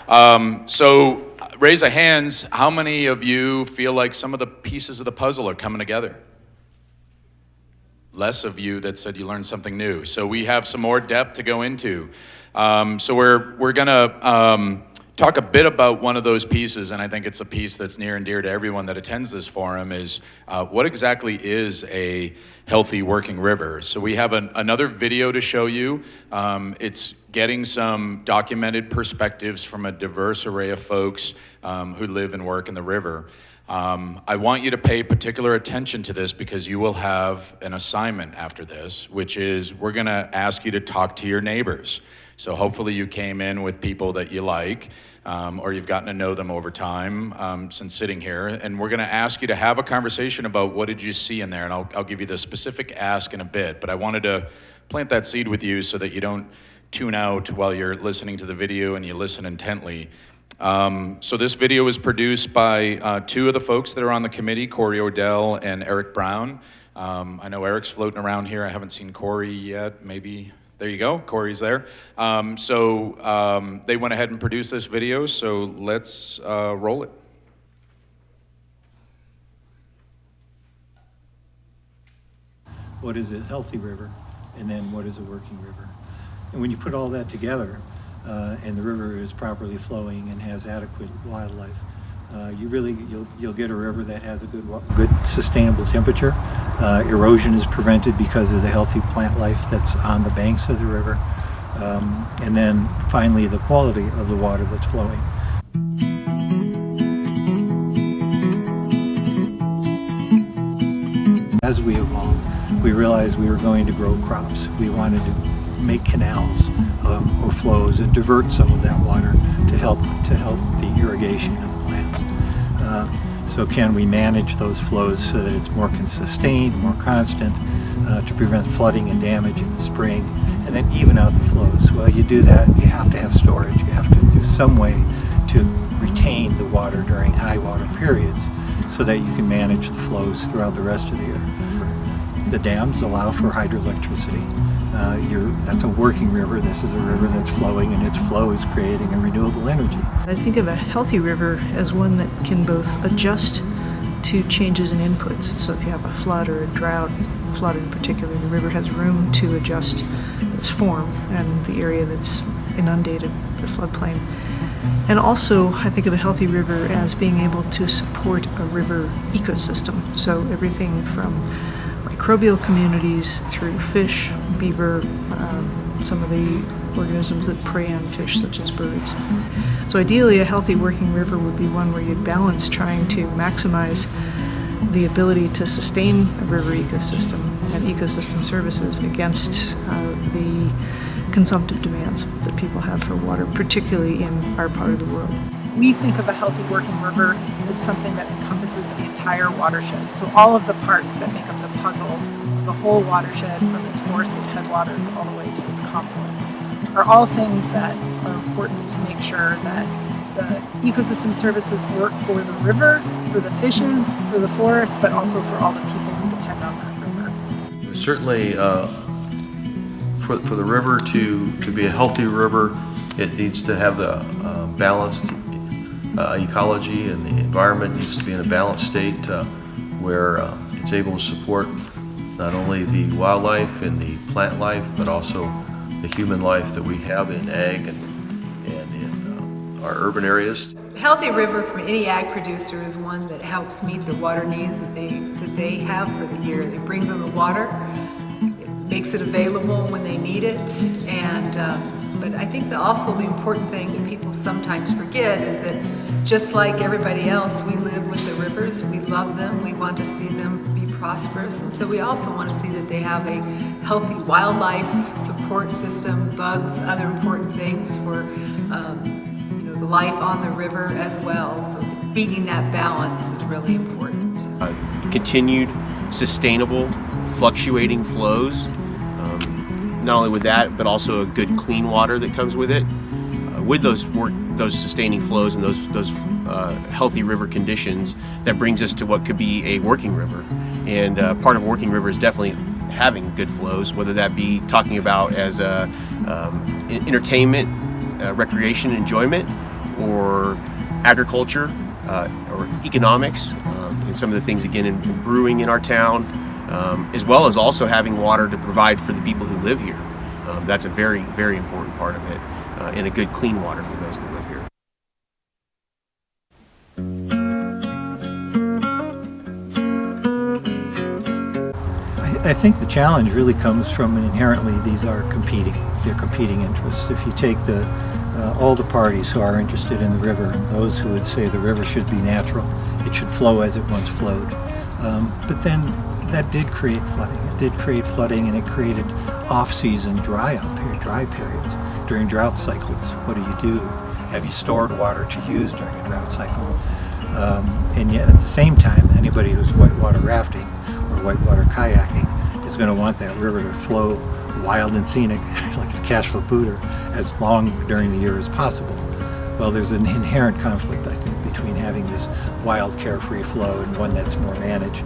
So raise of hands, how many of you feel like some of the pieces of the puzzle are coming together? Less of you that said you learned something new. So we have some more depth to go into. So we're gonna talk a bit about one of those pieces, and I think it's a piece that's near and dear to everyone that attends this forum, is what exactly is a healthy working river? So we have another video to show you. It's getting some documented perspectives from a diverse array of folks who live and work in the river. I want you to pay particular attention to this because you will have an assignment after this, which is we're gonna ask you to talk to your neighbors. So hopefully you came in with people that you like, or you've gotten to know them over time since sitting here. And we're gonna ask you to have a conversation about what did you see in there, and I'll give you the specific ask in a bit, but I wanted to plant that seed with you so that you don't tune out while you're listening to the video and you listen intently. So this video was produced by two of the folks that are on the committee, Corey Odell and Eric Brown. I know Eric's floating around here. I haven't seen Corey yet, maybe. There you go, Corey's there. So they went ahead and produced this video, so let's roll it. What is a healthy river? And then what is a working river? And when you put all that together, and the river is properly flowing and has adequate wildlife, you'll get a river that has a good sustainable temperature. Erosion is prevented because of the healthy plant life that's on the banks of the river. And then finally the quality of the water that's flowing. As we evolved, we realized we were going to grow crops. We wanted to make canals or flows and divert some of that water to help the irrigation of the plants. So can we manage those flows so that it's more sustained, more constant, to prevent flooding and damage in the spring, and then even out the flows? Well, you do that, you have to have storage. You have to do some way to retain the water during high water periods so that you can manage the flows throughout the rest of the year. The dams allow for hydroelectricity. That's a working river. This is a river that's flowing, and its flow is creating a renewable energy. I think of a healthy river as one that can both adjust to changes in inputs. So if you have a flood or a drought, flood in particular, the river has room to adjust its form and the area that's inundated, the floodplain. And also, I think of a healthy river as being able to support a river ecosystem. So everything from microbial communities through fish, beaver, some of the organisms that prey on fish such as birds. So ideally a healthy working river would be one where you'd balance trying to maximize the ability to sustain a river ecosystem and ecosystem services against the consumptive demands that people have for water, particularly in our part of the world. We think of a healthy working river as something that encompasses the entire watershed. So all of the parts that make up the puzzle of the whole watershed, from its forested headwaters all the way to its confluence, are all things that are important to make sure that the ecosystem services work for the river, for the fishes, for the forest, but also for all the people who depend on that river. Certainly, for the river to be a healthy river, it needs to have the balanced ecology, and the environment needs to be in a balanced state where it's able to support not only the wildlife and the plant life, but also the human life that we have in ag and in our urban areas. A healthy river for any ag producer is one that helps meet the water needs that they have for the year. It brings them the water, it makes it available when they need it, and but I think also the important thing that people sometimes forget is that just like everybody else, we live with the rivers, we love them, we want to see them be prosperous, and so we also want to see that they have a healthy wildlife support system, bugs, other important things for the life on the river as well. So beating that balance is really important. Continued, sustainable, fluctuating flows. Not only with that, but also a good clean water that comes with it. With those sustaining flows and those healthy river conditions, that brings us to what could be a working river. And part of a working river is definitely having good flows, whether that be talking about as entertainment, recreation, enjoyment, or agriculture or economics, and some of the things again in brewing in our town, as well as also having water to provide for the people who live here. That's a very, very important part of it, and a good clean water for those that live here. I think the challenge really comes from inherently these are they're competing interests. If you take all the parties who are interested in the river, those who would say the river should be natural, it should flow as it once flowed. But then that did create flooding. It did create flooding, and it created off-season dry periods during drought cycles. What do? Have you stored water to use during a drought cycle? And yet at the same time, anybody who's whitewater rafting or whitewater kayaking is going to want that river to flow wild and scenic, like the POUDRE, as long during the year as possible. Well, there's an inherent conflict, I think, between having this wild, carefree flow and one that's more managed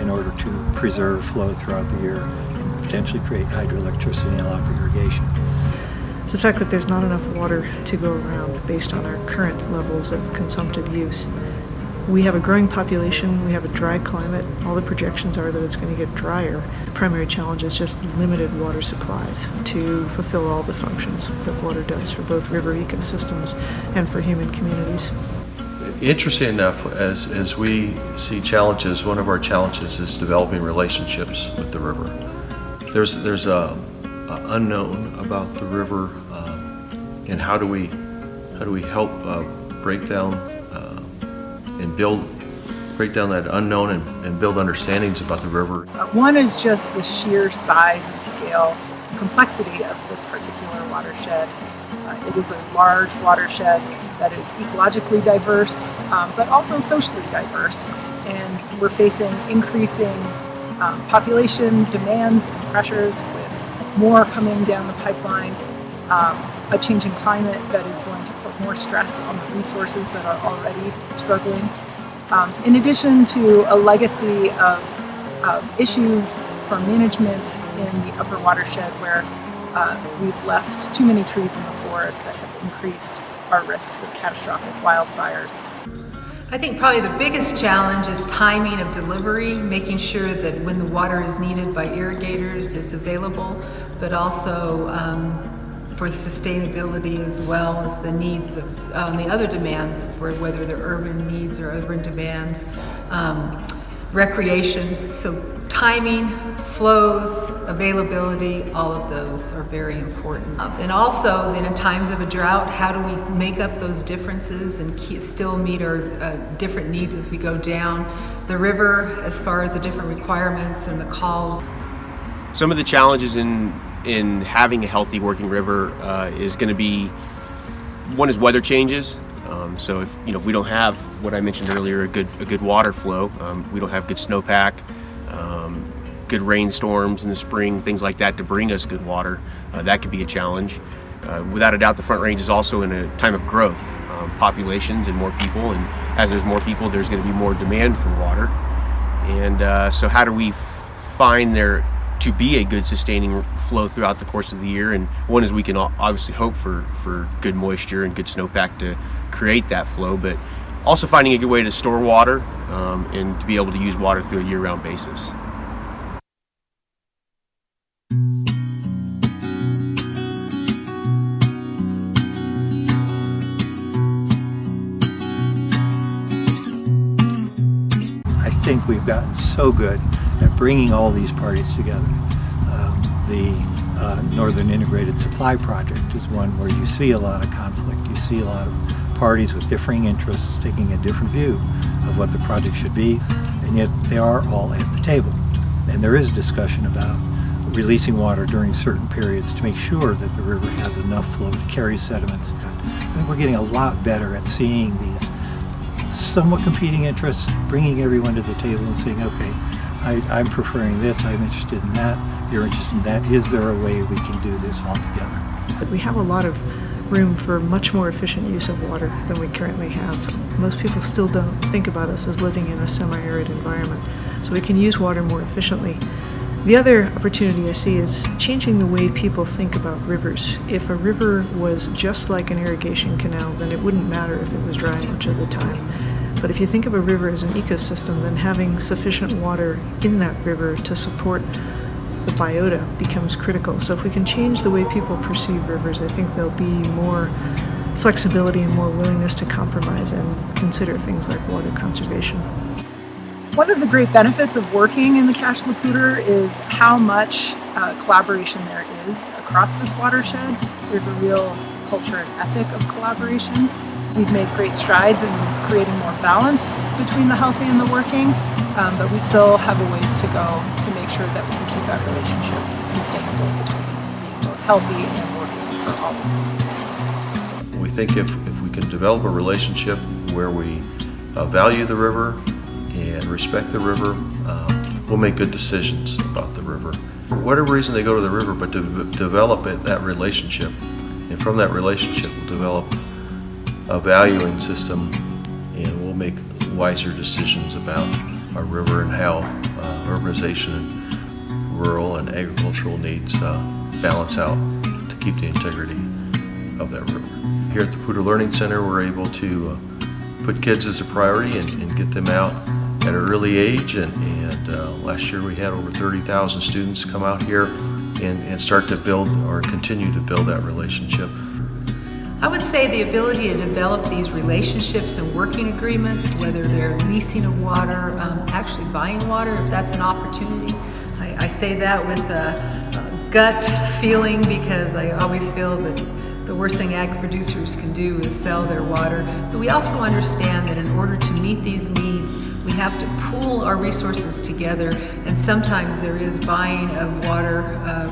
in order to preserve flow throughout the year and potentially create hydroelectricity and allow for irrigation. It's the fact that there's not enough water to go around based on our current levels of consumptive use. We have a growing population, we have a dry climate, all the projections are that it's going to get drier. The primary challenge is just limited water supplies to fulfill all the functions that water does for both river ecosystems and for human communities. Interesting enough, as we see challenges, one of our challenges is developing relationships with the river. There's a unknown about the river, and how do we help break down that unknown and build understandings about the river. One is just the sheer size and scale, complexity of this particular watershed. It is a large watershed that is ecologically diverse, but also socially diverse. And we're facing increasing population demands and pressures with more coming down the pipeline, a changing climate that is going to put more stress on the resources that are already struggling. In addition to a legacy of issues from management in the upper watershed where we've left too many trees in the forest that have increased our risks of catastrophic wildfires. I think probably the biggest challenge is timing of delivery, making sure that when the water is needed by irrigators, it's available, but also for sustainability as well as the needs of the other demands, for whether they're urban needs or urban demands, recreation. So timing, flows, availability, all of those are very important. And also then in times of a drought, how do we make up those differences and still meet our different needs as we go down the river as far as the different requirements and the calls. Some of the challenges in having a healthy working river is going to be, one is weather changes. So if we don't have what I mentioned earlier, a good water flow, we don't have good snowpack, good rainstorms in the spring, things like that to bring us good water, that could be a challenge. Without a doubt, the Front Range is also in a time of growth, populations and more people, and as there's more people, there's going to be more demand for water. And so how do we find there to be a good sustaining flow throughout the course of the year? And one is we can obviously hope for good moisture and good snowpack to create that flow, but also finding a good way to store water and to be able to use water through a year-round basis. I think we've gotten so good at bringing all these parties together. The Northern Integrated Supply Project is one where you see a lot of conflict. You see a lot of parties with differing interests taking a different view of what the project should be, and yet they are all at the table. And there is discussion about releasing water during certain periods to make sure that the river has enough flow to carry sediments. I think we're getting a lot better at seeing these somewhat competing interests, bringing everyone to the table and saying, okay, I'm preferring this, I'm interested in that, you're interested in that. Is there a way we can do this all together? We have a lot of room for much more efficient use of water than we currently have. Most people still don't think about us as living in a semi-arid environment. So we can use water more efficiently The other opportunity I see is changing the way people think about rivers. If a river was just like an irrigation canal, then it wouldn't matter if it was dry much of the time. But if you think of a river as an ecosystem, then having sufficient water in that river to support the biota becomes critical. So if we can change the way people perceive rivers, I think there'll be more flexibility and more willingness to compromise and consider things like water conservation. One of the great benefits of working in the Cache la Poudre is how much collaboration there is across this watershed. There's a real culture and ethic of collaboration. We've made great strides in creating more balance between the healthy and the working, but we still have a ways to go to make sure that we can keep that relationship sustainable between being both healthy and working for all of us. We think if we can develop a relationship where we value the river and respect the river, we'll make good decisions about the river. For whatever reason they go to the river, but to develop that relationship, and from that relationship we'll develop a valuing system, and we'll make wiser decisions about our river and how urbanization and rural and agricultural needs balance out to keep the integrity of that river. Here at the POUDRE Learning Center, we're able to put kids as a priority and get them out at an early age, and last year we had over 30,000 students come out here and start to build or continue to build that relationship. I would say the ability to develop these relationships and working agreements, whether they're leasing of water, actually buying water, if that's an opportunity. I say that with a gut feeling, because I always feel that the worst thing ag producers can do is sell their water. But we also understand that in order to meet these needs, we have to pool our resources together, and sometimes there is buying of water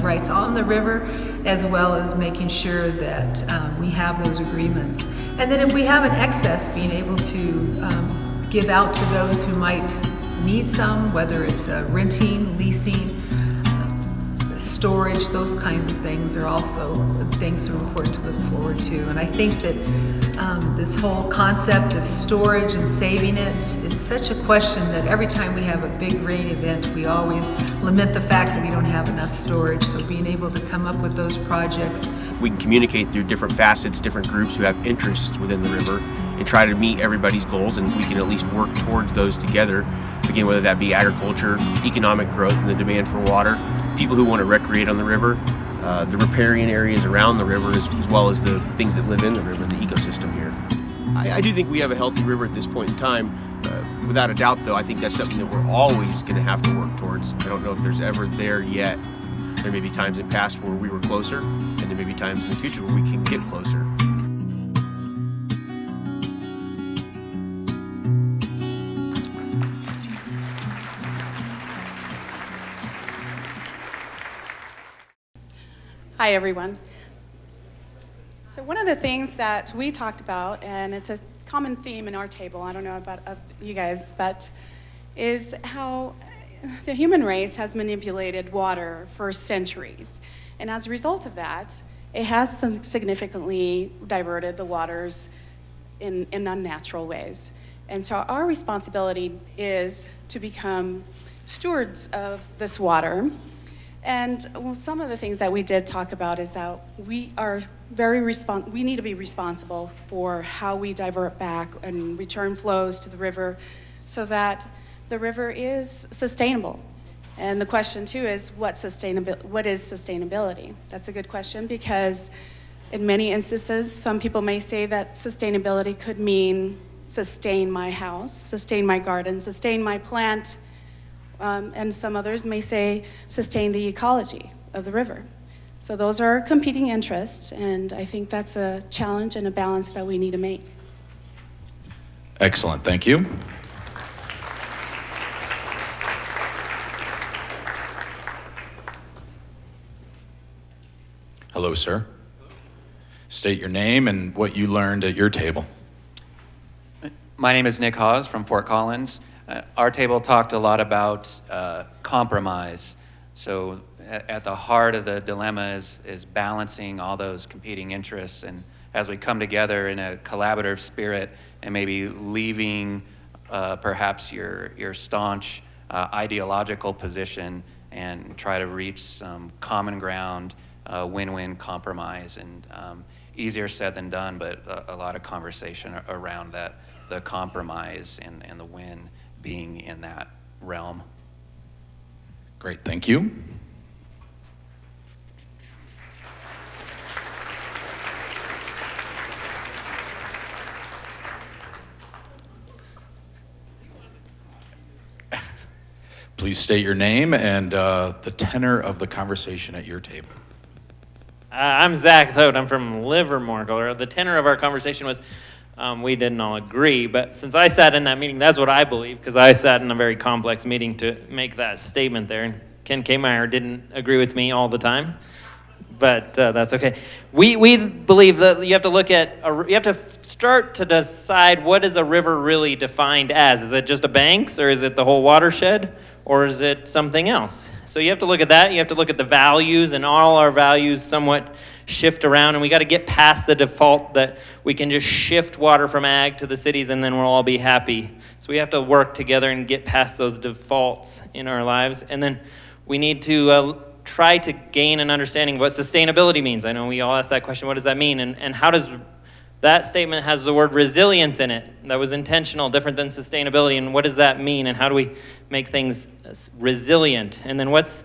rights on the river, as well as making sure that we have those agreements. And then if we have an excess, being able to give out to those who might need some, whether it's renting, leasing, storage, those kinds of things are also things that are important to look forward to. And I think that this whole concept of storage and saving it is such a question that every time we have a big rain event, we always lament the fact that we don't have enough storage. So being able to come up with those projects. If we can communicate through different facets, different groups who have interests within the river, and try to meet everybody's goals, and we can at least work towards those together. Again, whether that be agriculture, economic growth, and the demand for water, people who want to recreate on the river, the riparian areas around the river, as well as the things that live in the river, the ecosystem here. I do think we have a healthy river at this point in time. Without a doubt, though, I think that's something that we're always going to have to work towards. I don't know if there's ever there yet. There may be times in the past where we were closer, and there may be times in the future where we can get closer. Hi, everyone. So one of the things that we talked about, and it's a common theme in our table, I don't know about you guys, but is how the human race has manipulated water for centuries. And as a result of that, it has significantly diverted the waters in unnatural ways. And so our responsibility is to become stewards of this water. And some of the things that we did talk about is that we are we need to be responsible for how we divert back and return flows to the river so that the river is sustainable. And the question too is what is sustainability? That's a good question, because in many instances, some people may say that sustainability could mean sustain my house, sustain my garden, sustain my plant, and some others may say sustain the ecology of the river. So those are competing interests, and I think that's a challenge and a balance that we need to make. Excellent, thank you. Hello, sir. State your name and what you learned at your table. My name is Nick Hawes from Fort Collins. Our table talked a lot about compromise. So at the heart of the dilemma is balancing all those competing interests. And as we come together in a collaborative spirit and maybe leaving perhaps your staunch ideological position and try to reach some common ground, win-win compromise. And easier said than done, but a lot of conversation around that, the compromise and the win being in that realm. Great, thank you. Please state your name and the tenor of the conversation at your table. I'm Zach Thote. I'm from Livermore, Colorado. The tenor of our conversation was we didn't all agree, but since I sat in that meeting, that's what I believe, because I sat in a very complex meeting to make that statement there. And Ken Kmeyer didn't agree with me all the time, but that's okay. We believe that you have to look at, you have to start to decide what is a river really defined as. Is it just a banks, or is it the whole watershed, or is it something else? So you have to look at that. You have to look at the values, and all our values somewhat shift around, and we got to get past the default that we can just shift water from ag to the cities and then we'll all be happy. So we have to work together and get past those defaults in our lives. And then we need to try to gain an understanding of what sustainability means. I know we all ask that question, what does that mean? And how does that statement has the word resilience in it. That was intentional, different than sustainability. And what does that mean? And how do we make things resilient? And then what's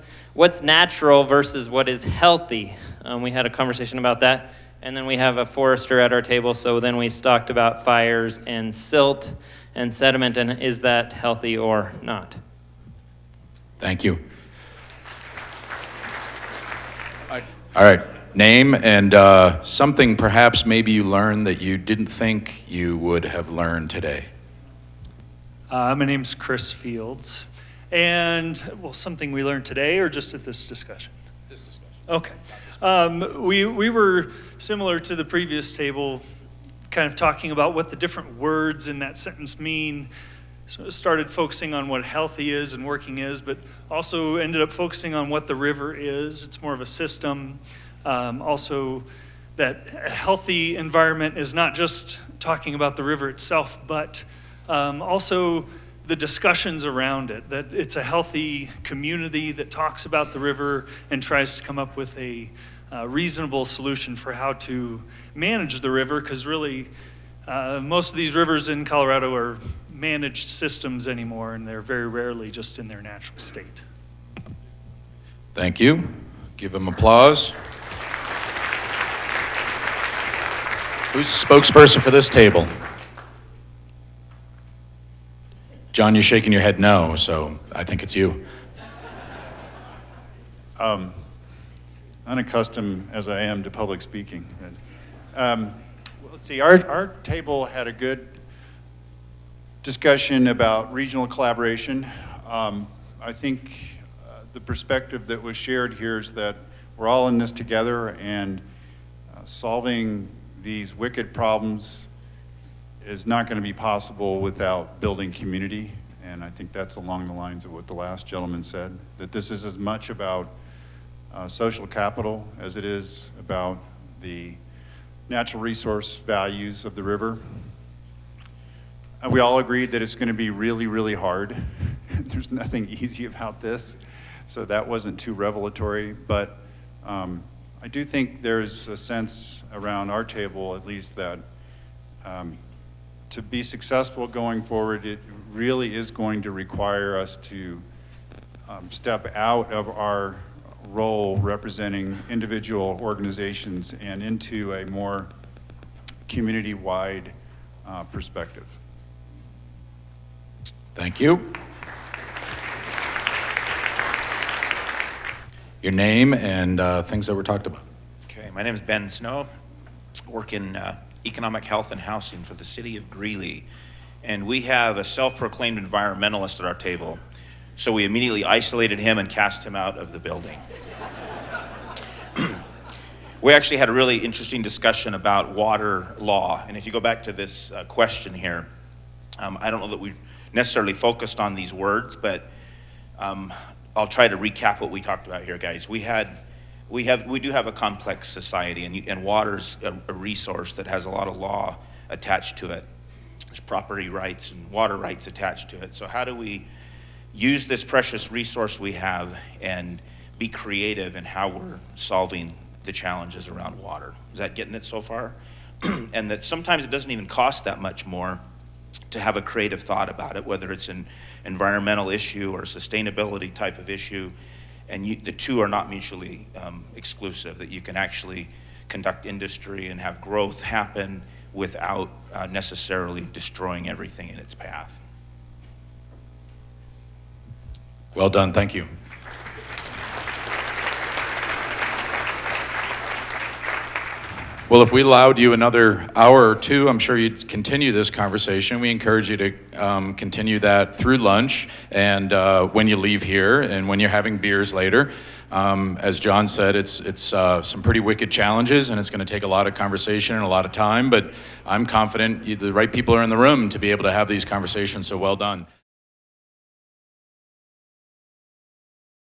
natural versus what is healthy? We had a conversation about that. And then we have a forester at our table. So then we talked about fires and silt and sediment. And is that healthy or not? Thank you. All right. Name and something perhaps maybe you learned that you didn't think you would have learned today. My name's Chris Fields. And, well, something we learned today or just at this discussion? This discussion. Okay. We were similar to the previous table, kind of talking about what the different words in that sentence mean. So it started focusing on what healthy is and working is, but also ended up focusing on what the river is. It's more of a system. Also, that a healthy environment is not just talking about the river itself, but also the discussions around it, that it's a healthy community that talks about the river and tries to come up with a reasonable solution for how to manage the river, because really most of these rivers in Colorado are managed systems anymore, and they're very rarely just in their natural state. Thank you. Give them applause. Who's the spokesperson for this table? John, you're shaking your head no, so I think it's you. Unaccustomed as I am to public speaking. Let's see, our table had a good discussion about regional collaboration. I think the perspective that was shared here is that we're all in this together, and solving these wicked problems is not going to be possible without building community. And I think that's along the lines of what the last gentleman said, that this is as much about social capital as it is about the natural resource values of the river. And we all agreed that it's going to be really, really hard. There's nothing easy about this, so that wasn't too revelatory. But I do think there's a sense around our table, at least, that to be successful going forward, it really is going to require us to step out of our role representing individual organizations and into a more community-wide perspective. Thank you. Your name and things that were talked about. Okay, my name is Ben Snow. Work in economic health and housing for the city of Greeley. And we have a self-proclaimed environmentalist at our table. So we immediately isolated him and cast him out of the building. We actually had a really interesting discussion about water law. And if you go back to this question here, I don't know that we necessarily focused on these words, but I'll try to recap what we talked about here, guys. We do have a complex society, and water's a resource that has a lot of law attached to it. There's property rights and water rights attached to it. So how do we use this precious resource we have and be creative in how we're solving the challenges around water. Is that getting it so far? And that sometimes it doesn't even cost that much more to have a creative thought about it, whether it's an environmental issue or a sustainability type of issue, and the two are not mutually exclusive, that you can actually conduct industry and have growth happen without necessarily destroying everything in its path. Well done, thank you. Well, if we allowed you another hour or two, I'm sure you'd continue this conversation. We encourage you to continue that through lunch and when you leave here and when you're having beers later. As John said, it's some pretty wicked challenges, and it's going to take a lot of conversation and a lot of time, but I'm confident the right people are in the room to be able to have these conversations, so well done.